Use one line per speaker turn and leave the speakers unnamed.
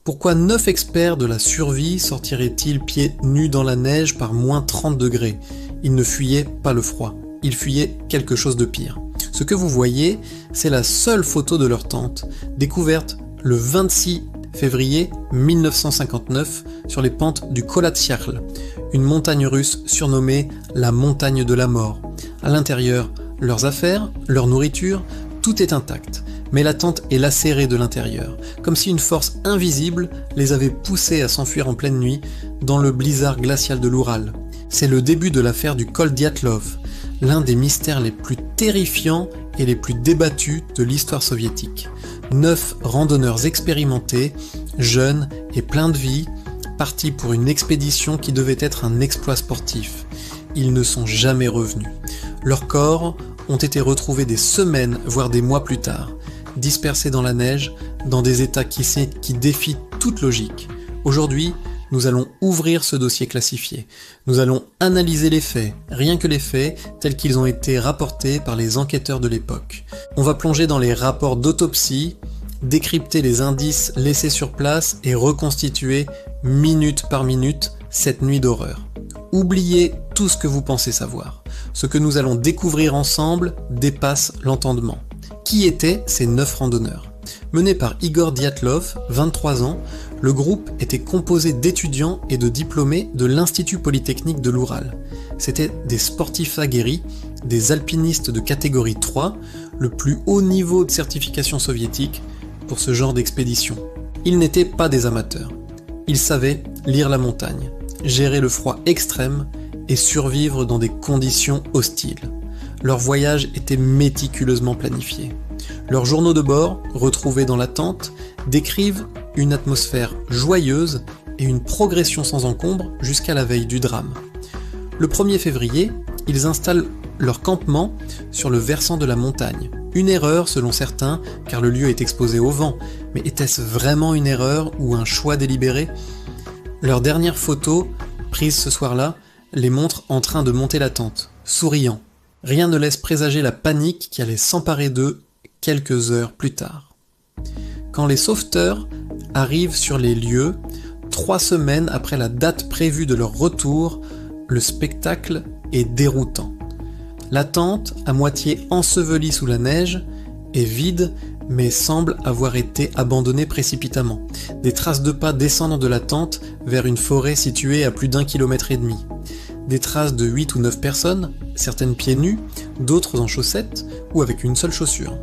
Pourquoi 9 experts de la survie sortiraient-ils pieds nus dans la neige par moins 30 degrés? Ils ne fuyaient pas le froid, ils fuyaient quelque chose de pire. Ce que vous voyez, c'est la seule photo de leur tente, découverte le 26 février 1959 sur les pentes du Kolatsiarl, une montagne russe surnommée la montagne de la mort. À l'intérieur, leurs affaires, leur nourriture, tout est intact, mais la tente est lacérée de l'intérieur, comme si une force invisible les avait poussés à s'enfuir en pleine nuit dans le blizzard glacial de l'Oural. C'est le début de l'affaire du col Dyatlov, l'un des mystères les plus terrifiants et les plus débattus de l'histoire soviétique. 9 randonneurs expérimentés, jeunes et pleins de vie, partis pour une expédition qui devait être un exploit sportif. Ils ne sont jamais revenus. Leurs corps ont été retrouvés des semaines, voire des mois plus tard, dispersés dans la neige, dans des états qui défient toute logique. Aujourd'hui, nous allons ouvrir ce dossier classifié. Nous allons analyser les faits, rien que les faits, tels qu'ils ont été rapportés par les enquêteurs de l'époque. On va plonger dans les rapports d'autopsie, décrypter les indices laissés sur place et reconstituer, minute par minute, cette nuit d'horreur. Oubliez tout ce que vous pensez savoir. Ce que nous allons découvrir ensemble dépasse l'entendement. Qui étaient ces 9 randonneurs? Mené par Igor Dyatlov, 23 ans, le groupe était composé d'étudiants et de diplômés de l'Institut Polytechnique de l'Oural. C'étaient des sportifs aguerris, des alpinistes de catégorie 3, le plus haut niveau de certification soviétique pour ce genre d'expédition. Ils n'étaient pas des amateurs. Ils savaient lire la montagne, gérer le froid extrême et survivre dans des conditions hostiles. Leur voyage était méticuleusement planifié. Leurs journaux de bord, retrouvés dans la tente, décrivent une atmosphère joyeuse et une progression sans encombre jusqu'à la veille du drame. Le 1er février, ils installent leur campement sur le versant de la montagne. Une erreur selon certains, car le lieu est exposé au vent, mais était-ce vraiment une erreur ou un choix délibéré? Leur dernière photo, prise ce soir-là, les montre en train de monter la tente, souriant. Rien ne laisse présager la panique qui allait s'emparer d'eux quelques heures plus tard. Quand les sauveteurs arrivent sur les lieux, 3 semaines après la date prévue de leur retour, le spectacle est déroutant. La tente, à moitié ensevelie sous la neige, est vide mais semble avoir été abandonnée précipitamment. Des traces de pas descendent de la tente vers une forêt située à plus d'1,5 km. Des traces de 8 ou 9 personnes, certaines pieds nus, d'autres en chaussettes ou avec une seule chaussure.